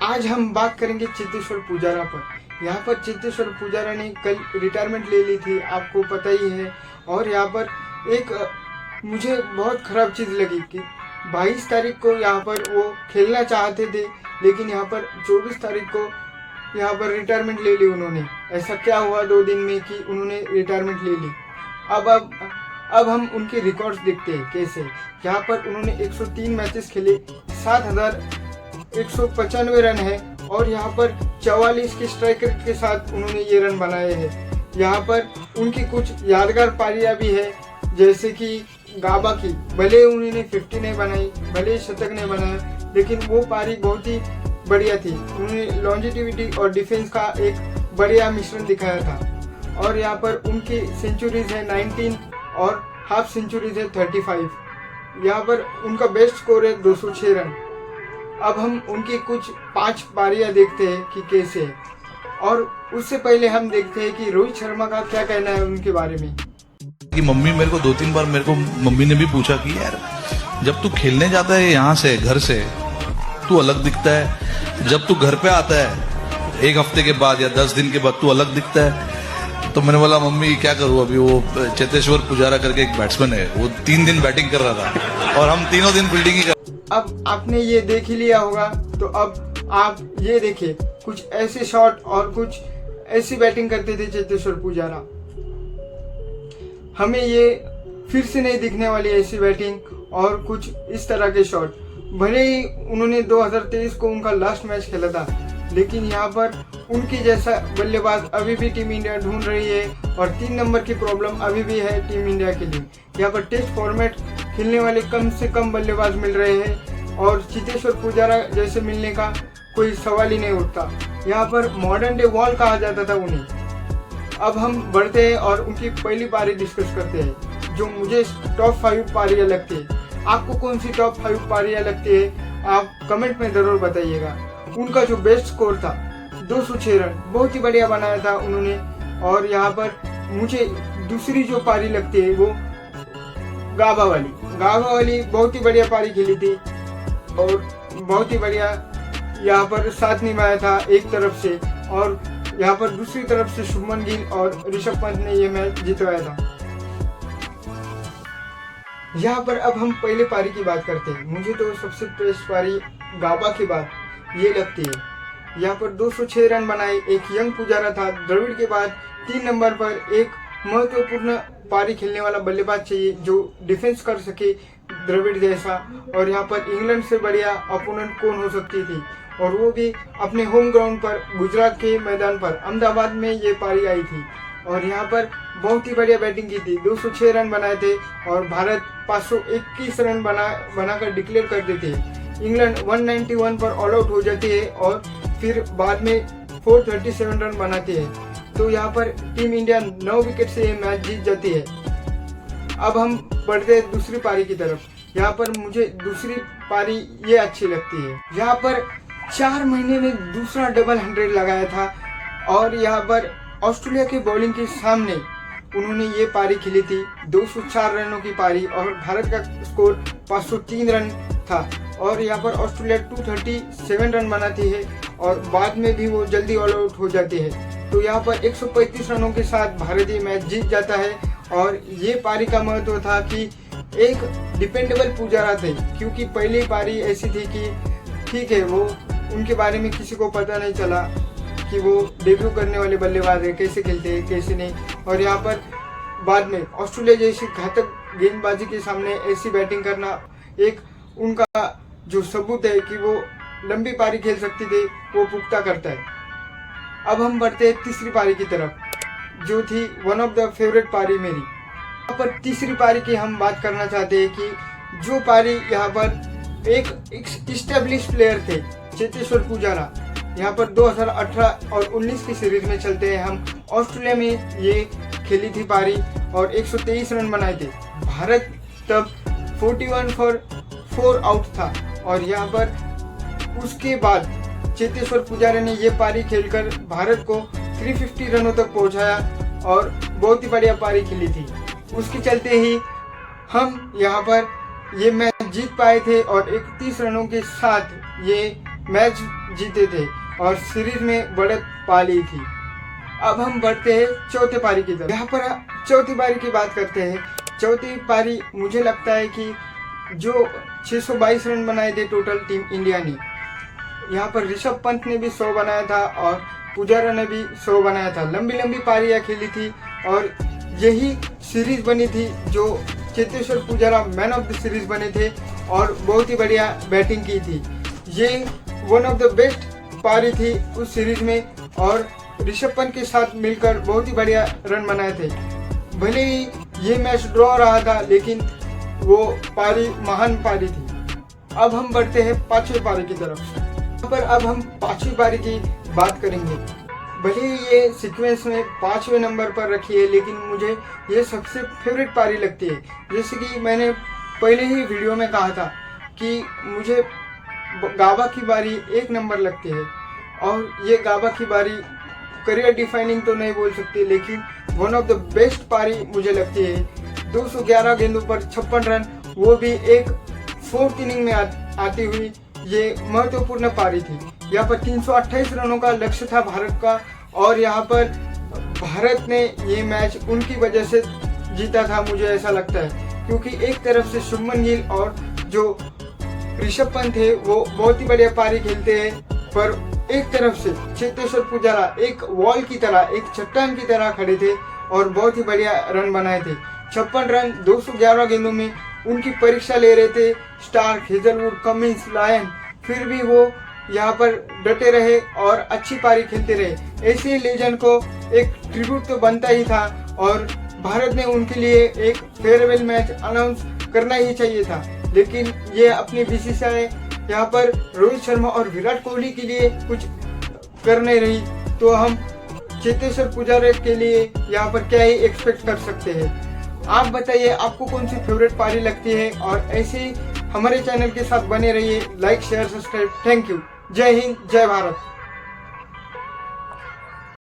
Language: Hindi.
आज हम बात करेंगे चेतेश्वर पुजारा पर। यहाँ पर चेतेश्वर पुजारा ने कल रिटायरमेंट ले ली थी, आपको पता ही है। और यहाँ पर एक मुझे बहुत ख़राब चीज़ लगी कि 22 तारीख को यहाँ पर वो खेलना चाहते थे, लेकिन यहाँ पर 24 तारीख को यहाँ पर रिटायरमेंट ले ली उन्होंने। ऐसा क्या हुआ 2 दिन में कि उन्होंने रिटायरमेंट ले ली। अब हम उनके रिकॉर्ड्स देखते हैं कैसे। यहाँ पर उन्होंने 103 मैचेस खेले, 7,195 रन है और यहाँ पर 44 के स्ट्राइकर के साथ उन्होंने ये रन बनाए हैं। यहाँ पर उनकी कुछ यादगार पारियां भी है, जैसे कि गाबा की, भले उन्होंने 50 नहीं बनाई, भले शतक नहीं बनाया, लेकिन वो पारी बहुत ही बढ़िया थी। उन्होंने लॉन्जिटिविटी और डिफेंस का एक बढ़िया मिश्रण दिखाया था। और यहाँ पर उनकी सेंचुरीज है 19 और हाफ सेंचुरीज है 35। यहाँ पर उनका बेस्ट स्कोर है 206 रन। अब हम उनकी कुछ 5 पारियां देखते हैं कि कैसे है, और उससे पहले हम देखते हैं कि रोहित शर्मा का क्या कहना है उनके बारे में। कि मम्मी मेरे को 2-3 बार मम्मी ने भी पूछा कि यार जब तू खेलने जाता है यहाँ से, घर से, तू अलग दिखता है, जब तू घर पे आता है 1 हफ्ते के बाद या 10 दिन के बाद तू अलग दिखता है। तो मैंने बोला मम्मी क्या करूँ, अभी वो चेतेश्वर पुजारा करके एक बैट्समैन है, वो 3 दिन बैटिंग कर रहा था और हम तीनों दिन फील्डिंग ही कर। अब आपने ये देख ही लिया होगा, तो अब आप ये देखिए, कुछ ऐसे शॉट और कुछ ऐसी बैटिंग करते थे चेतेश्वर पुजारा। हमें ये फिर से नहीं दिखने वाली ऐसी बैटिंग और कुछ इस तरह के शॉट। भले ही उन्होंने 2023 को उनका लास्ट मैच खेला था, लेकिन यहाँ पर उनकी जैसा बल्लेबाज अभी भी टीम इंडिया ढूंढ रही है और 3 नंबर की प्रॉब्लम अभी भी है टीम इंडिया के लिए। यहाँ पर टेस्ट फॉर्मेट खेलने वाले कम से कम बल्लेबाज मिल रहे हैं और चेतेश्वर पुजारा जैसे मिलने का कोई सवाल ही नहीं उठता। यहाँ पर मॉडर्न डे वॉल कहा जाता था उन्हें। अब हम बढ़ते हैं और उनकी पहली पारी डिस्कस करते हैं, जो मुझे टॉप 5 पारियां लगती है। आपको कौन सी टॉप 5 पारियां लगती है, आप कमेंट में ज़रूर बताइएगा। उनका जो बेस्ट स्कोर था 206 रन, बहुत ही बढ़िया बनाया था उन्होंने। और यहाँ पर मुझे दूसरी जो पारी लगती है वो गाबा वाली बहुत ही बढ़िया पारी खेली थी और बहुत ही बढ़िया यहाँ पर साथ निभाया था एक तरफ से, और यहाँ पर दूसरी तरफ से शुभमन गिल और ऋषभ पंत ने ये मैच जितवाया था। यहाँ पर अब हम पहले पारी की बात करते हैं। मुझे तो सबसे बेस्ट पारी गाबा की बात ये लगती है। यहाँ पर 206 रन बनाए, एक यंग पुजारा था। द्रविड़ के बाद 3 नंबर पर एक महत्वपूर्ण पारी खेलने वाला बल्लेबाज चाहिए जो डिफेंस कर सके द्रविड़ जैसा। और यहाँ पर इंग्लैंड से बढ़िया अपोनेंट कौन हो सकती थी, और वो भी अपने होम ग्राउंड पर, गुजरात के मैदान पर, अहमदाबाद में ये पारी आई थी। और यहाँ पर बहुत ही बढ़िया बैटिंग की थी, 206 रन बनाए थे और भारत 521 रन बनाकर डिक्लेयर कर देते हैं। इंग्लैंड 191 पर ऑल आउट हो जाती है और फिर बाद में 437 रन बनाती है। तो यहाँ पर टीम इंडिया 9 विकेट से ये मैच जीत जाती है। अब हम बढ़ते हैं दूसरी पारी की तरफ। यहाँ पर मुझे दूसरी पारी ये अच्छी लगती है। यहाँ पर 4 महीने में दूसरा डबल 100 लगाया था और यहाँ पर ऑस्ट्रेलिया की बॉलिंग के सामने उन्होंने ये पारी खेली थी, 204 रनों की पारी, और भारत का स्कोर 503 रन था। और यहाँ पर ऑस्ट्रेलिया 237 रन बनाती है और बाद में भी वो जल्दी ऑल आउट हो जाती है। तो यहाँ पर 135 रनों के साथ भारत ये मैच जीत जाता है। और ये पारी का महत्व था कि एक डिपेंडेबल पुजारा थे, क्योंकि पहली पारी ऐसी थी कि ठीक है, वो उनके बारे में किसी को पता नहीं चला कि वो डेब्यू करने वाले बल्लेबाज है, कैसे खेलते हैं कैसे नहीं। और यहाँ पर बाद में ऑस्ट्रेलिया जैसी घातक गेंदबाजी के सामने ऐसी बैटिंग करना एक उनका जो सबूत है कि वो लंबी पारी खेल सकते थे, वो पुख्ता करता है। अब हम बढ़ते हैं तीसरी पारी की तरफ, जो थी वन ऑफ द फेवरेट पारी मेरी। यहाँ पर तीसरी पारी की हम बात करना चाहते हैं कि जो पारी यहाँ पर एक इस्टेब्लिश प्लेयर थे चेतेश्वर पुजारा। यहाँ पर 2018 और 19 की सीरीज में चलते हैं हम, ऑस्ट्रेलिया में ये खेली थी पारी और 123 रन बनाए थे। भारत तब 41 फॉर 4 आउट था और यहाँ पर उसके बाद चेतेश्वर पुजारा ने ये पारी खेलकर भारत को 350 रनों तक पहुँचाया और बहुत ही बढ़िया पारी खेली थी। उसके चलते ही हम यहाँ पर ये मैच जीत पाए थे और 31 रनों के साथ ये मैच जीते थे और सीरीज में बढ़त पा ली थी। अब हम बढ़ते हैं चौथे पारी की तरफ। यहाँ पर चौथी पारी की बात करते हैं। चौथी पारी मुझे लगता है कि जो 622 रन बनाए थे टोटल टीम इंडिया ने, यहाँ पर ऋषभ पंत ने भी 100 बनाया था और पुजारा ने भी 100 बनाया था। लंबी लंबी पारियां खेली थी और यही सीरीज बनी थी जो Cheteshwar Pujara man of the series बने थे और बहुत ही बढ़िया बैटिंग की थी। ये वन ऑफ द बेस्ट पारी थी उस सीरीज में और ऋषभ पंत के साथ मिलकर बहुत ही बढ़िया रन बनाए थे। भले ही ये मैच ड्रॉ रहा था लेकिन वो पारी महान पारी थी। अब हम बढ़ते हैं पांचवी पारी की तरफ। यहाँ पर अब हम पांचवी पारी की बात करेंगे। भले ही ये सीक्वेंस में 5वें नंबर पर रखी है लेकिन मुझे ये सबसे फेवरेट पारी लगती है। जैसे कि मैंने पहले ही वीडियो में कहा था कि मुझे गाबा की बारी 1 नंबर लगती है और ये गाबा की बारी करियर डिफाइनिंग तो नहीं बोल सकती लेकिन वन ऑफ द बेस्ट पारी मुझे लगती है। 211 गेंदों पर 56 रन, वो भी एक 4th इनिंग में आती हुई ये महत्वपूर्ण पारी थी। यहाँ पर 328 रनों का लक्ष्य था भारत का और यहाँ पर भारत ने ये मैच उनकी वजह से जीता था, मुझे ऐसा लगता है, क्योंकि एक तरफ से शुभमन गिल और जो ऋषभ पंत है वो बहुत ही बढ़िया पारी खेलते हैं, पर एक तरफ से चेतेश्वर पुजारा एक वॉल की तरह, एक चट्टान की तरह खड़े थे और बहुत ही बढ़िया रन बनाए थे। 56 रन 211 गेंदों में उनकी परीक्षा ले रहे थे स्टार्क, हेजलवुड, कमिंस, लायन, फिर भी वो यहाँ पर डटे रहे और अच्छी पारी खेलते रहे। ऐसे लेजेंड को एक ट्रिब्यूट तो बनता ही था और भारत ने उनके लिए एक फेयरवेल मैच अनाउंस करना ही चाहिए था, लेकिन ये अपनी बीसीसीआई यहाँ पर रोहित शर्मा और विराट कोहली के लिए कुछ कर नहीं रही, तो हम चेतेश्वर पुजारा के लिए यहाँ पर क्या ही एक्सपेक्ट कर सकते हैं। आप बताइए आपको कौन सी फेवरेट पारी लगती है और ऐसे ही हमारे चैनल के साथ बने रहिए। Like, share, subscribe. Thank you. जय हिंद, जय भारत।